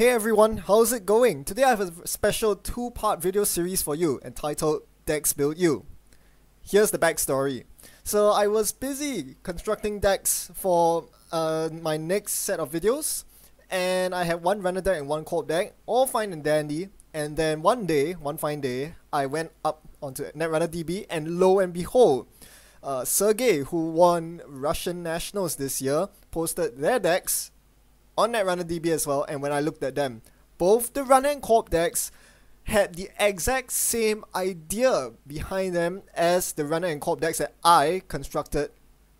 Hey everyone, how's it going? Today I have a special two-part video series for you entitled Decks Build You. Here's the backstory. So I was busy constructing decks for my next set of videos, and I had one runner deck and one corp deck, all fine and dandy. And then one fine day, I went up onto Netrunner DB, and lo and behold, Sergey, who won Russian Nationals this year, posted their decks on Netrunner DB as well. And when I looked at them, both the runner and corp decks had the exact same idea behind them as the runner and corp decks that I constructed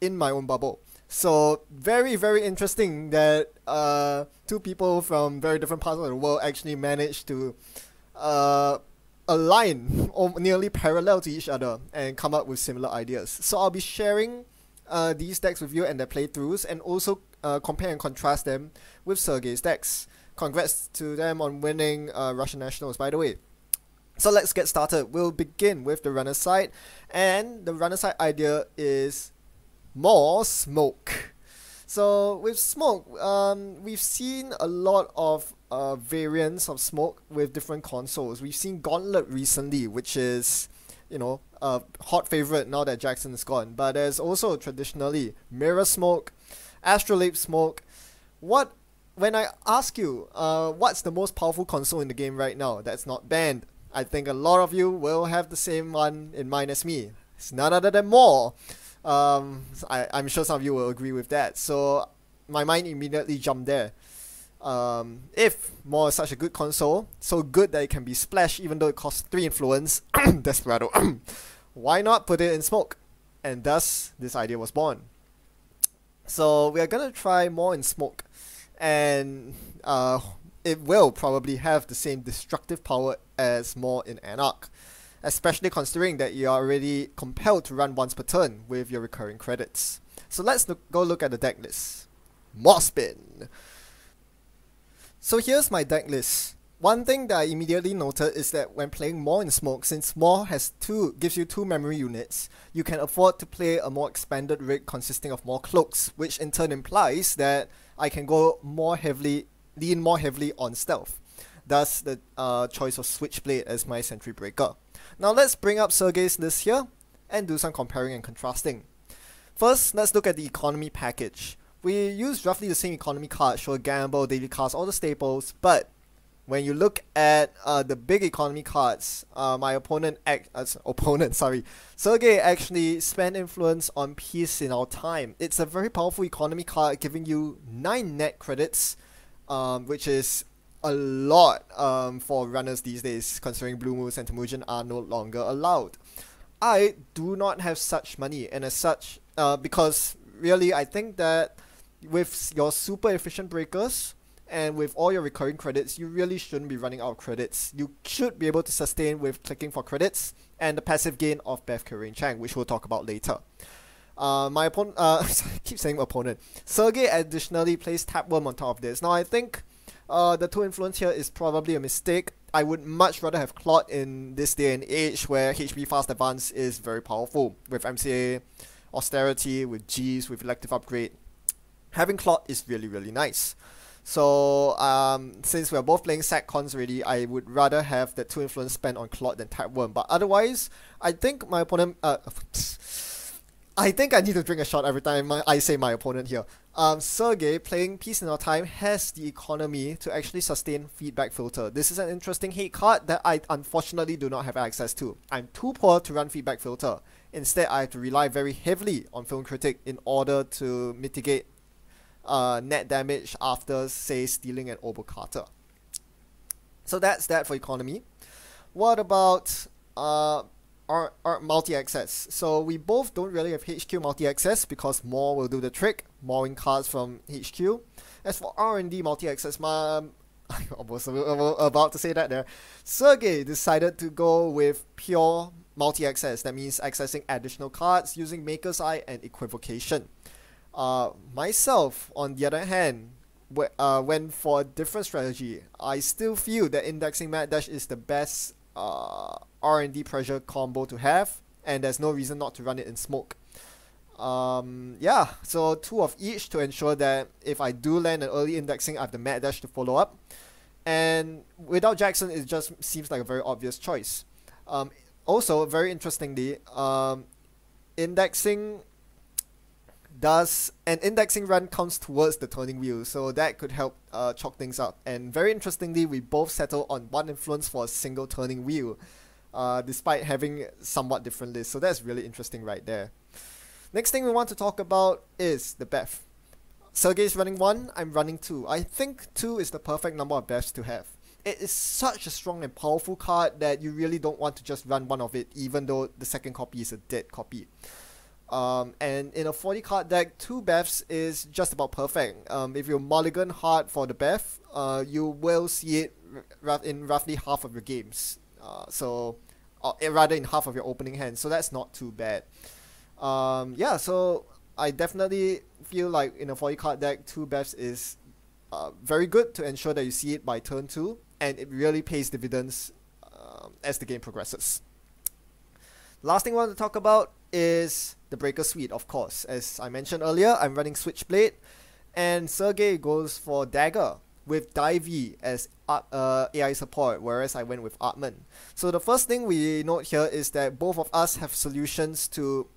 in my own bubble. So very, very interesting that two people from very different parts of the world actually managed to align or nearly parallel to each other and come up with similar ideas. So I'll be sharing these decks with you and their playthroughs, and also compare and contrast them with Sergey's decks. Congrats to them on winning Russian Nationals, by the way. So let's get started. We'll begin with the runner side, and the runner side idea is more smoke. So with smoke, we've seen a lot of variants of smoke with different consoles. We've seen Gauntlet recently, which is, you know, a hot favorite now that Jackson is gone. But there's also traditionally Mirror Smoke, Astrolabe Smoke. When I ask you, what's the most powerful console in the game right now that's not banned? I think a lot of you will have the same one in mind as me. It's none other than Maw. I'm sure some of you will agree with that. So my mind immediately jumped there. If Maw is such a good console, so good that it can be splashed even though it costs 3 influence, Desperado, why not put it in smoke? And thus, this idea was born. So we are gonna try Maw in smoke, and it will probably have the same destructive power as Maw in Anarch, especially considering that you are already compelled to run once per turn with your recurring credits. So let's go look at the deck list. Maw Spin. So here's my deck list. One thing that I immediately noted is that when playing Maw in smoke, since Maw gives you 2 memory units, you can afford to play a more expanded rig consisting of more cloaks, which in turn implies that I can lean more heavily on stealth. Thus the choice of Switchblade as my sentry breaker. Now let's bring up Sergey's list here and do some comparing and contrasting. First, let's look at the economy package. We use roughly the same economy cards, Sure Gamble, Daily Cards, all the staples, but when you look at the big economy cards, Sergey actually spent influence on Peace in Our Time. It's a very powerful economy card, giving you 9 net credits, which is a lot for runners these days, considering Blue Moons and Temujin are no longer allowed. I do not have such money, and as such, because really I think that with your super efficient breakers and with all your recurring credits, you really shouldn't be running out of credits. You should be able to sustain with clicking for credits and the passive gain of Beth Kirain Chang, which we'll talk about later. My opponent, I keep saying opponent. Sergey additionally plays Tapworm on top of this. Now I think the 2 influence here is probably a mistake. I would much rather have Clot in this day and age where HP Fast Advance is very powerful. With MCA Austerity, with Gs, with Elective Upgrade, having Clot is really, really nice. So since we are both playing SAC-cons already, I would rather have that 2 influence spent on Clot than Tapworm. But otherwise, I think my opponent... I think I need to drink a shot every time I say my opponent here. Sergey, playing Peace in Our Time, has the economy to actually sustain Feedback Filter. This is an interesting hate card that I unfortunately do not have access to. I'm too poor to run Feedback Filter. Instead, I have to rely very heavily on Film Critic in order to mitigate net damage after, say, stealing an Obo Carter. So that's that for economy. What about our multi-access? So we both don't really have HQ multi-access because Maw will do the trick, mawing cards from HQ. As for R&D multi-access, I was about to say that there. Sergey decided to go with pure multi-access. That means accessing additional cards using Maker's Eye and Equivocation. Myself, on the other hand, went for a different strategy. I still feel that indexing Mad Dash is the best R&D pressure combo to have, and there's no reason not to run it in smoke. Yeah, so 2 of each to ensure that if I do land an early indexing, I have the Mad Dash to follow up. And without Jackson, it just seems like a very obvious choice. Also, very interestingly, indexing does an indexing run counts towards the turning wheel, so that could help chalk things up. And very interestingly, we both settle on one influence for a single turning wheel, despite having somewhat different lists. So that's really interesting right there. Next thing we want to talk about is the Beth. Sergey's running 1, I'm running 2. I think 2 is the perfect number of Beths to have. It is such a strong and powerful card that you really don't want to just run one of it, even though the second copy is a dead copy. And in a 40 card deck, 2 Beths is just about perfect. If you mulligan hard for the Beth, you will see it in roughly half of your games. Rather in half of your opening hand, so that's not too bad. Yeah, so I definitely feel like in a 40 card deck, 2 Beths is very good to ensure that you see it by turn 2, and it really pays dividends as the game progresses. Last thing I want to talk about is the Breaker Suite, of course. As I mentioned earlier, I'm running Switchblade, and Sergey goes for Dagger with Divey as AI support, whereas I went with Artman. So the first thing we note here is that both of us have solutions to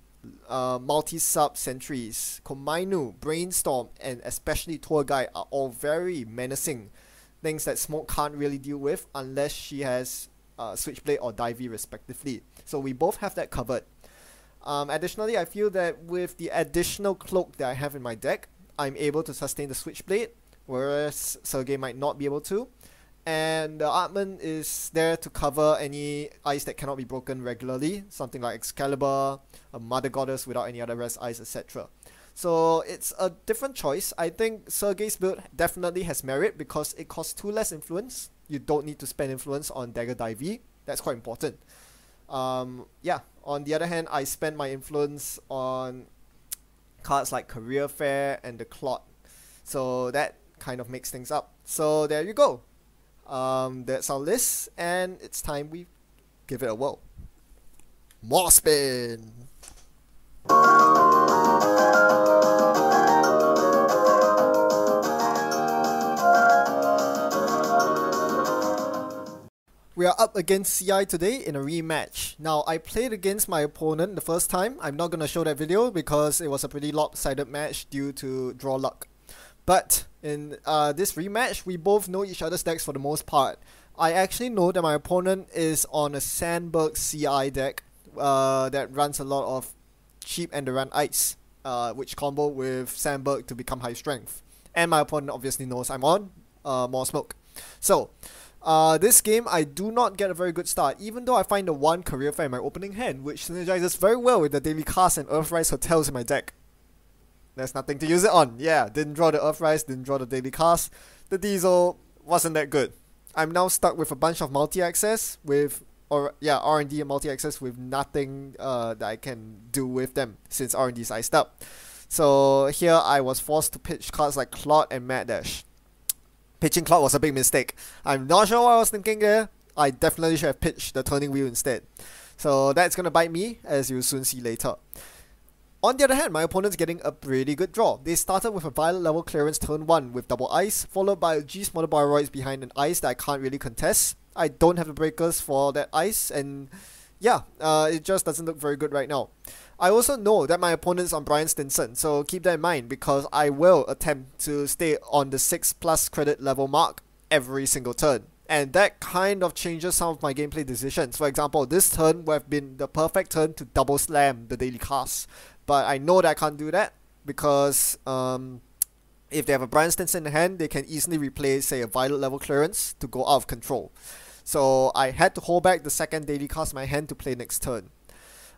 multi-sub sentries. Komainu, Brainstorm, and especially Tour Guide are all very menacing. Things that Smoke can't really deal with unless she has Switchblade or Divey respectively. So we both have that covered. Additionally, I feel that with the additional cloak that I have in my deck, I'm able to sustain the Switchblade, whereas Sergey might not be able to. And the Artman is there to cover any ice that cannot be broken regularly, something like Excalibur, a Mother Goddess without any other rest ice, etc. So it's a different choice. I think Sergey's build definitely has merit because it costs 2 less influence. You don't need to spend influence on Dagger Divey. That's quite important. Yeah, on the other hand, I spend my influence on cards like Career Fair and the Clot. So that kind of makes things up. So there you go. That's our list, and it's time we give it a whirl. More spin! We are up against CI today in a rematch. Now, I played against my opponent the first time. I'm not going to show that video because it was a pretty lopsided match due to draw luck. But in this rematch, we both know each other's decks for the most part. I actually know that my opponent is on a Sandberg CI deck that runs a lot of cheap Enderun Ice, which combo with Sandberg to become high strength. And my opponent obviously knows I'm on more smoke. So, this game I do not get a very good start, even though I find the 1 Career Fair in my opening hand, which synergizes very well with the Daily Cast and Earthrise Hotels in my deck. There's nothing to use it on. Yeah, didn't draw the Earthrise, didn't draw the Daily Cast. The Diesel wasn't that good. I'm now stuck with a bunch of multi-access with, R&D and multi-access with nothing that I can do with them since R&D is iced up. So here I was forced to pitch cards like Clot and Mad Dash. Pitching Clot was a big mistake. I'm not sure what I was thinking there. I definitely should have pitched the Turning Wheel instead. So that's gonna bite me, as you'll soon see later. On the other hand, my opponent's getting a pretty good draw. They started with a Violet level clearance turn 1 with double ice, followed by a G-Smother Bioroids behind an ice that I can't really contest. I don't have the breakers for that ice, and yeah, it just doesn't look very good right now. I also know that my opponent's on Brian Stinson, so keep that in mind because I will attempt to stay on the 6+ credit level mark every single turn. And that kind of changes some of my gameplay decisions. For example, this turn would have been the perfect turn to double slam the Daily Cast. But I know that I can't do that because if they have a Brian Stinson in hand, they can easily replace, say, a Violet level clearance to go out of control. So I had to hold back the second Daily Cast in my hand to play next turn.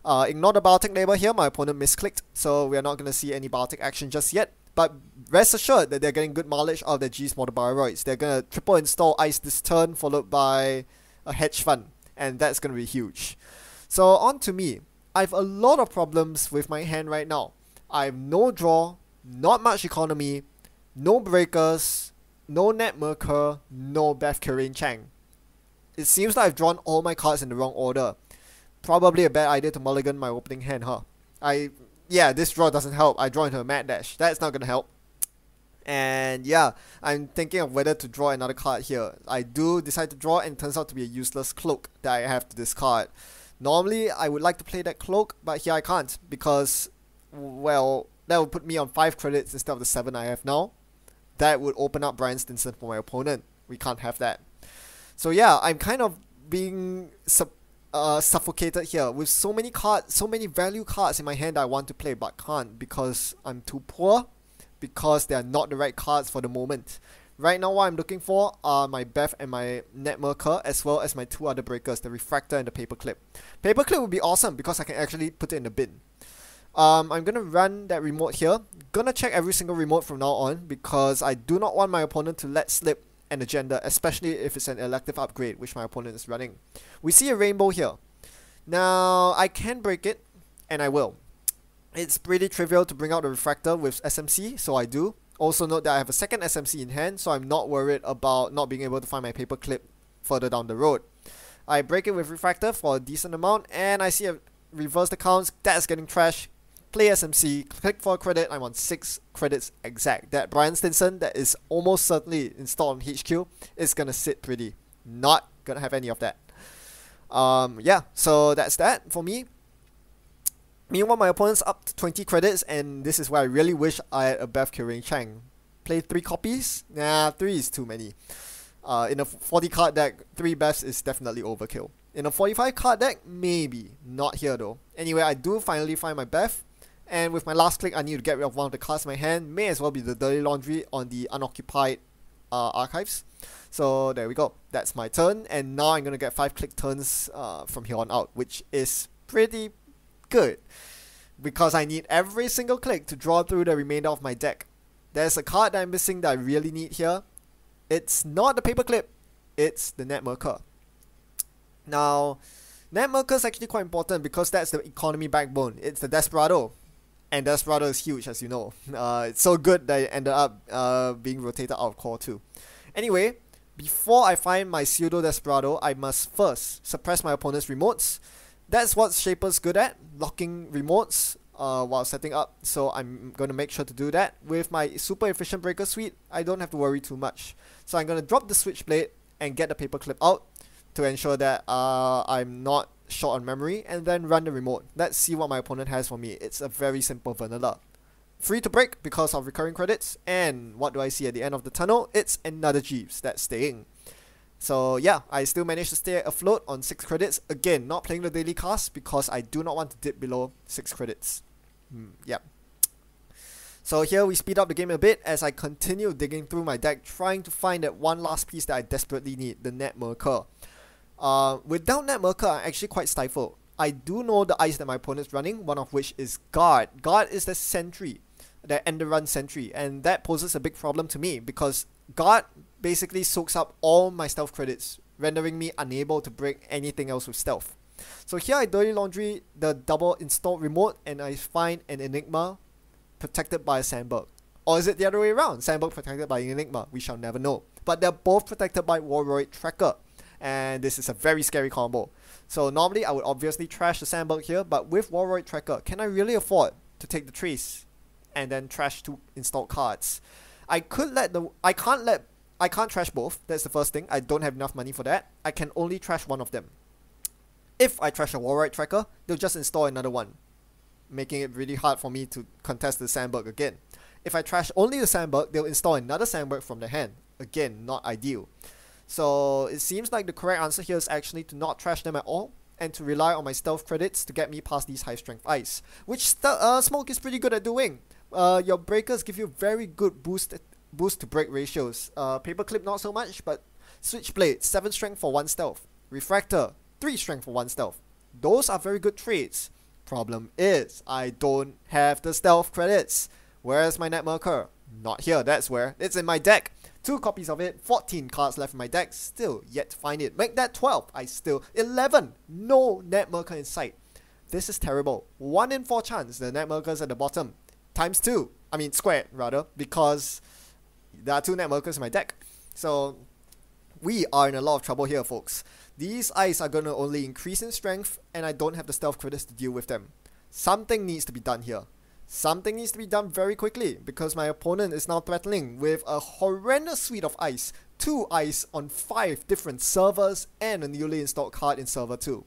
Ignore the Baltic label here, my opponent misclicked, so we are not going to see any Baltic action just yet. But rest assured that they're getting good mileage out of their G-Smother Bioroids. They're going to triple install Ice this turn, followed by a Hedge Fund, and that's going to be huge. So on to me. I have a lot of problems with my hand right now. I have no draw, not much economy, no breakers, no Net Merkur, no Beth Kirain Chang. It seems like I've drawn all my cards in the wrong order. Probably a bad idea to mulligan my opening hand, huh? Yeah, this draw doesn't help. I draw into a Mad Dash. That's not gonna help. And yeah, I'm thinking of whether to draw another card here. I do decide to draw, and it turns out to be a useless cloak that I have to discard. Normally, I would like to play that cloak, but here I can't because, well, that would put me on 5 credits instead of the 7 I have now. That would open up Brian Stinson for my opponent. We can't have that. So yeah, I'm kind of being suffocated here with so many cards, so many value cards in my hand I want to play but can't because I'm too poor, because they are not the right cards for the moment. Right now, what I'm looking for are my Beth and my Netrunner, as well as my 2 other breakers, the Refractor and the Paperclip. Paperclip would be awesome because I can actually put it in the bin. I'm gonna run that remote here. Gonna check every single remote from now on because I do not want my opponent to let slip an agenda, especially if it's an elective upgrade, which my opponent is running. We see a rainbow here. Now, I can break it, and I will. It's pretty trivial to bring out the Refractor with SMC, so I do. Also note that I have a second SMC in hand, so I'm not worried about not being able to find my Paperclip further down the road. I break it with Refractor for a decent amount, and I see a reverse accounts. That's getting trash. Play SMC, click for a credit. I'm on 6 credits exact. That Brian Stinson that is almost certainly installed on HQ is gonna sit pretty. Not gonna have any of that. Yeah, so that's that for me. Meanwhile, my opponent's up to 20 credits, and this is where I really wish I had a Beth Kyurem Chang. Play 3 copies? Nah, 3 is too many. In a 40 card deck, 3 Beths is definitely overkill. In a 45 card deck, maybe. Not here though. Anyway, I do finally find my Beth, and with my last click, I need to get rid of one of the cards in my hand. May as well be the Dirty Laundry on the unoccupied archives. So there we go. That's my turn, and now I'm gonna get 5 click turns from here on out, which is pretty good because I need every single click to draw through the remainder of my deck. There's a card that I'm missing that I really need here. It's not the Paperclip, it's the Netrunner. Now, Netrunner is actually quite important because that's the economy backbone. It's the Desperado, and Desperado is huge, as you know. It's so good that it ended up being rotated out of core 2. Anyway, before I find my pseudo Desperado, I must first suppress my opponent's remotes. That's what Shaper's good at, locking remotes while setting up, so I'm going to make sure to do that. With my super efficient breaker suite, I don't have to worry too much. So I'm going to drop the Switchblade and get the Paperclip out to ensure that I'm not short on memory, and then run the remote. Let's see what my opponent has for me. It's a very simple vanilla. Free to break because of recurring credits, and what do I see at the end of the tunnel? It's another Jeeves that's staying. So yeah, I still managed to stay afloat on 6 credits. Again, not playing the daily cast because I do not want to dip below 6 credits. Yep. So here we speed up the game a bit as I continue digging through my deck, trying to find that one last piece that I desperately need, the Netrunner. Without Netrunner, I'm actually quite stifled. I do know the ice that my opponent's running, one of which is Guard. Guard is the sentry, the end run sentry, and that poses a big problem to me because Guard basically soaks up all my stealth credits, rendering me unable to break anything else with stealth. So here I Dirty Laundry the double install remote, and I find an Enigma protected by a Sandberg. Or is it the other way around? Sandberg protected by Enigma? We shall never know. But they're both protected by Warroid Tracker, and this is a very scary combo. So normally I would obviously trash the Sandberg here, but with Warroid Tracker, can I really afford to take the Trace and then trash 2 installed cards? I can't trash both. That's the first thing. I don't have enough money for that. I can only trash one of them. If I trash a Warroid Tracker, they'll just install another one, making it really hard for me to contest the Sandberg again. If I trash only the Sandberg, they'll install another Sandberg from the hand. Again, not ideal. So it seems like the correct answer here is actually to not trash them at all and to rely on my stealth credits to get me past these high strength ice, which Smoke is pretty good at doing. Your breakers give you very good boost to break ratios. Paperclip not so much, but Switchblade 7 strength for 1 stealth, Refractor 3 strength for 1 stealth. Those are very good trades. Problem is, I don't have the stealth credits. Where's my Netrunner? Not here, that's where. It's in my deck. 2 copies of it, 14 cards left in my deck, still yet to find it. Make that 12, 11. No Netrunner in sight. This is terrible. 1 in 4 chance the Netrunner's at the bottom. Times 2, squared rather, because there are 2 Netrunner's in my deck. So we are in a lot of trouble here, folks. These ice are going to only increase in strength, and I don't have the stealth credits to deal with them. Something needs to be done here. Something needs to be done very quickly because my opponent is now threatening with a horrendous suite of ice. 2 ice on 5 different servers and a newly installed card in server 2.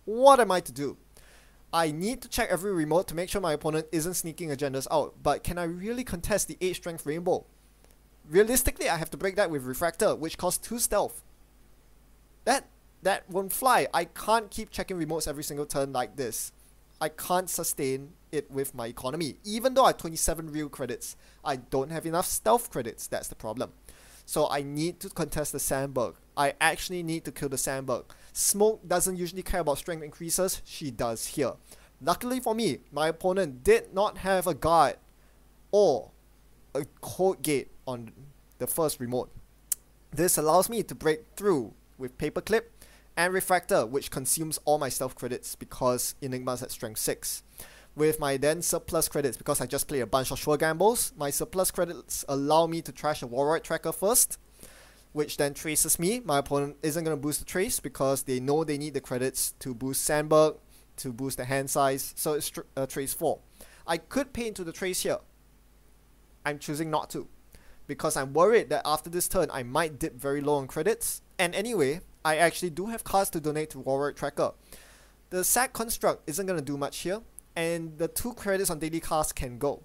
What am I to do? I need to check every remote to make sure my opponent isn't sneaking agendas out, but can I really contest the 8 strength rainbow? Realistically, I have to break that with Refractor, which costs 2 stealth. That won't fly. I can't keep checking remotes every single turn like this. I can't sustain it with my economy. Even though I have 27 real credits, I don't have enough stealth credits. That's the problem. So I need to contest the Sandberg. I actually need to kill the Sandberg. Smoke doesn't usually care about strength increases. She does here. Luckily for me, my opponent did not have a guard or a code gate on the first remote. This allows me to break through with Paperclip and Refractor, which consumes all my stealth credits because Enigma's at strength 6. With my then surplus credits, because I just play a bunch of sure gambles, my surplus credits allow me to trash a Warroid Tracker first, which then traces me. My opponent isn't going to boost the trace because they know they need the credits to boost Sandberg, to boost the hand size, so it's trace 4. I could pay into the trace here. I'm choosing not to, because I'm worried that after this turn I might dip very low on credits, and anyway, I actually do have cards to donate to Warroid Tracker. The sack construct isn't going to do much here, and the 2 credits on daily cast can go.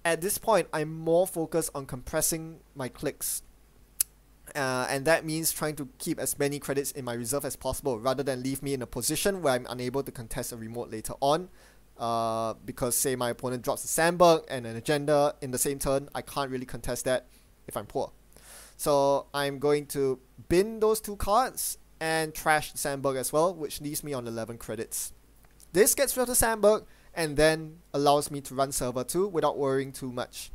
At this point, I'm more focused on compressing my clicks, and that means trying to keep as many credits in my reserve as possible rather than leave me in a position where I'm unable to contest a remote later on, because say my opponent drops a Sandberg and an agenda in the same turn, I can't really contest that if I'm poor. So I'm going to bin those 2 cards and trash the Sandberg as well, which leaves me on 11 credits. This gets rid of the Sandberg and then allows me to run server 2 without worrying too much.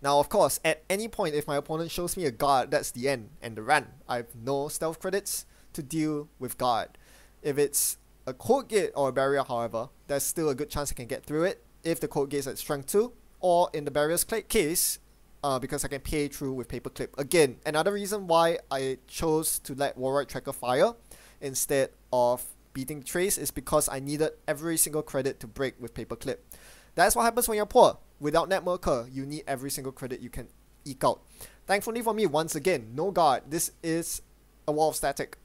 Now of course, at any point if my opponent shows me a guard, that's the end and the run. I have no stealth credits to deal with guard. If it's a code gate or a barrier, however, there's still a good chance I can get through it if the code gate is at strength 2, or in the barrier's case, because I can pay through with Paperclip. Again, another reason why I chose to let Warroid Tracker fire instead of beating the trace is because I needed every single credit to break with Paperclip. That's what happens when you're poor. Without Networker, you need every single credit you can eke out. Thankfully for me, once again, no guard. This is a wall of static.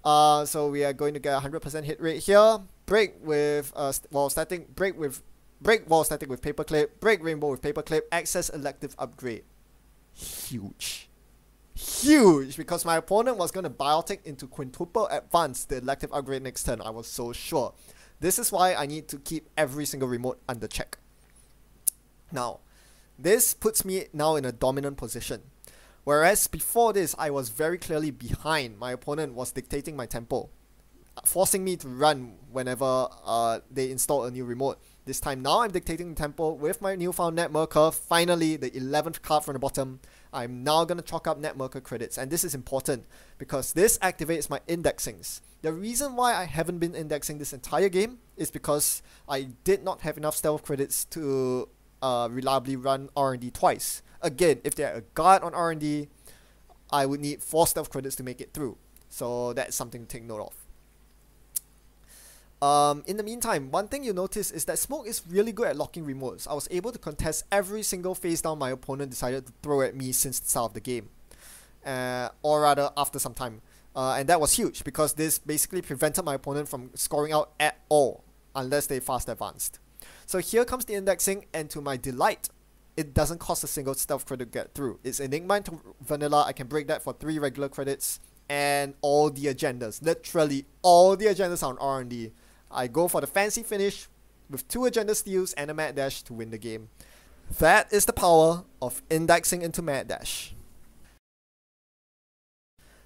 So we are going to get a 100% hit rate here. Break with wall of static. Break wall of static with Paperclip. Break rainbow with Paperclip. Access elective upgrade. Huge. Huge, because my opponent was going to biotic into quintuple advance the elective upgrade next turn. I was so sure. This is why I need to keep every single remote under check. Now, this puts me now in a dominant position. Whereas before this, I was very clearly behind. My opponent was dictating my tempo, forcing me to run whenever they install a new remote. This time now I'm dictating the tempo with my newfound Netmarker. Finally, the 11th card from the bottom. I'm now going to chalk up Netmarker credits, and this is important because this activates my indexings. The reason why I haven't been indexing this entire game is because I did not have enough stealth credits to reliably run R&D twice. Again, if there are a guard on R&D, I would need 4 stealth credits to make it through. So that's something to take note of. In the meantime, one thing you notice is that Smoke is really good at locking remotes. I was able to contest every single face down my opponent decided to throw at me since the start of the game. Or rather, after some time. And that was huge because this basically prevented my opponent from scoring out at all unless they fast advanced. So here comes the indexing, and to my delight, it doesn't cost a single stealth credit to get through. It's Enigma into Vanilla. I can break that for 3 regular credits, and all the agendas, literally all the agendas are on R&D. I go for the fancy finish with 2 agenda steals and a Mad Dash to win the game. That is the power of indexing into Mad Dash.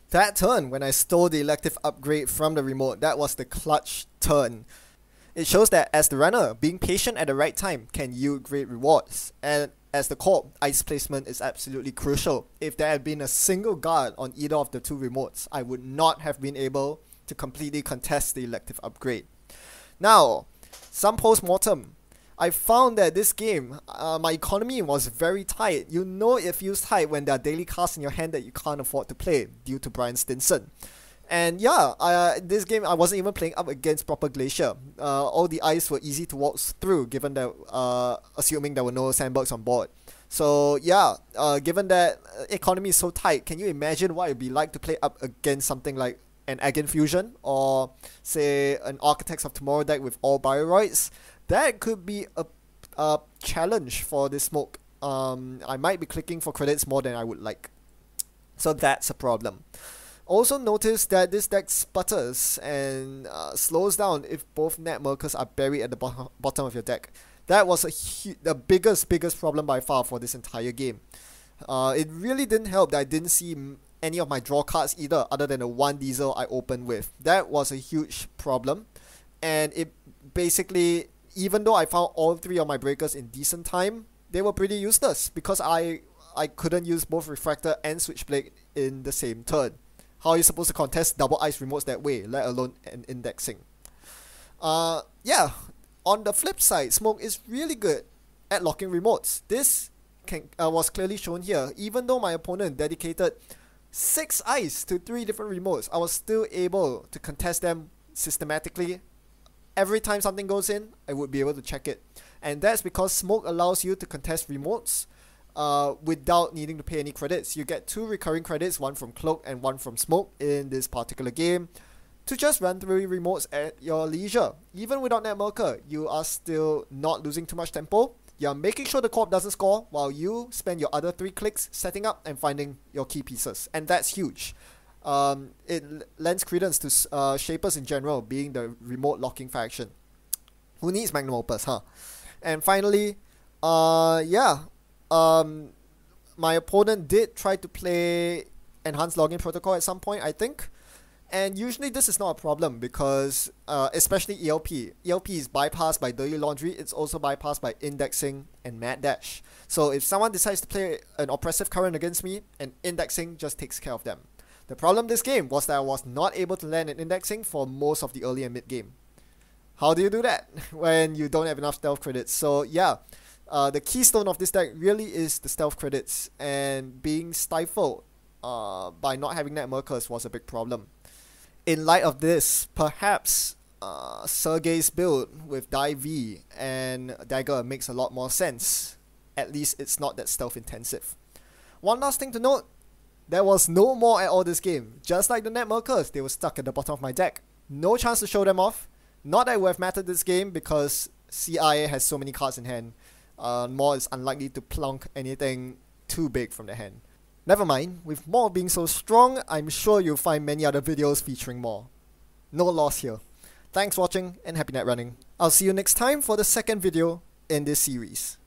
That turn, when I stole the elective upgrade from the remote, that was the clutch turn. It shows that as the runner, being patient at the right time can yield great rewards. And as the corp, ice placement is absolutely crucial. If there had been a single guard on either of the 2 remotes, I would not have been able to completely contest the elective upgrade. Now, some post-mortem. I found that this game, my economy was very tight. You know it feels tight when there are daily casts in your hand that you can't afford to play due to Brian Stinson. And yeah, this game I wasn't even playing up against proper glacier. All the ice were easy to walk through, given that assuming there were no sandbugs on board. So yeah, given that economy is so tight, can you imagine what it'd be like to play up against something like an Egg Infusion or say an Architects of Tomorrow deck with all Bioroids? That could be a challenge for this smoke. I might be clicking for credits more than I would like. So that's a problem. Also notice that this deck sputters and slows down if both net markers are buried at the bottom of your deck. That was the biggest problem by far for this entire game. It really didn't help that I didn't see any of my draw cards either, other than the one diesel I opened with. That was a huge problem, and it basically, even though I found all three of my breakers in decent time, they were pretty useless because I couldn't use both Refractor and Switchblade in the same turn. How are you supposed to contest double ice remotes that way, let alone an indexing? Yeah, on the flip side, Smoke is really good at locking remotes. This was clearly shown here. Even though my opponent dedicated 6 ice to 3 different remotes, I was still able to contest them systematically. Every time something goes in, I would be able to check it. And that's because Smoke allows you to contest remotes without needing to pay any credits. You get 2 recurring credits, one from Cloak and one from Smoke in this particular game, to just run through remotes at your leisure. Even without Net Marker, you are still not losing too much tempo. You're making sure the co-op doesn't score while you spend your other 3 clicks setting up and finding your key pieces. And that's huge. It lends credence to Shapers in general being the remote locking faction. Who needs Magnum Opus, huh? And finally, yeah, my opponent did try to play Enhanced Login Protocol at some point, I think. And usually this is not a problem because, especially ELP. ELP is bypassed by Dirty Laundry. It's also bypassed by Indexing and Mad Dash. So if someone decides to play an Oppressive Current against me, an Indexing just takes care of them. The problem this game was that I was not able to land an Indexing for most of the early and mid game. How do you do that when you don't have enough stealth credits? So yeah, the keystone of this deck really is the stealth credits, and being stifled by not having net markers was a big problem. In light of this, perhaps Sergei's build with Die V and Dagger makes a lot more sense. At least it's not that stealth intensive. One last thing to note, there was no more at all this game. Just like the net markers, they were stuck at the bottom of my deck. No chance to show them off. Not that it would have mattered this game because CIA has so many cards in hand. More is unlikely to plunk anything too big from the hand. Never mind, with more being so strong, I'm sure you'll find many other videos featuring more. No loss here. Thanks for watching and happy net running. I'll see you next time for the second video in this series.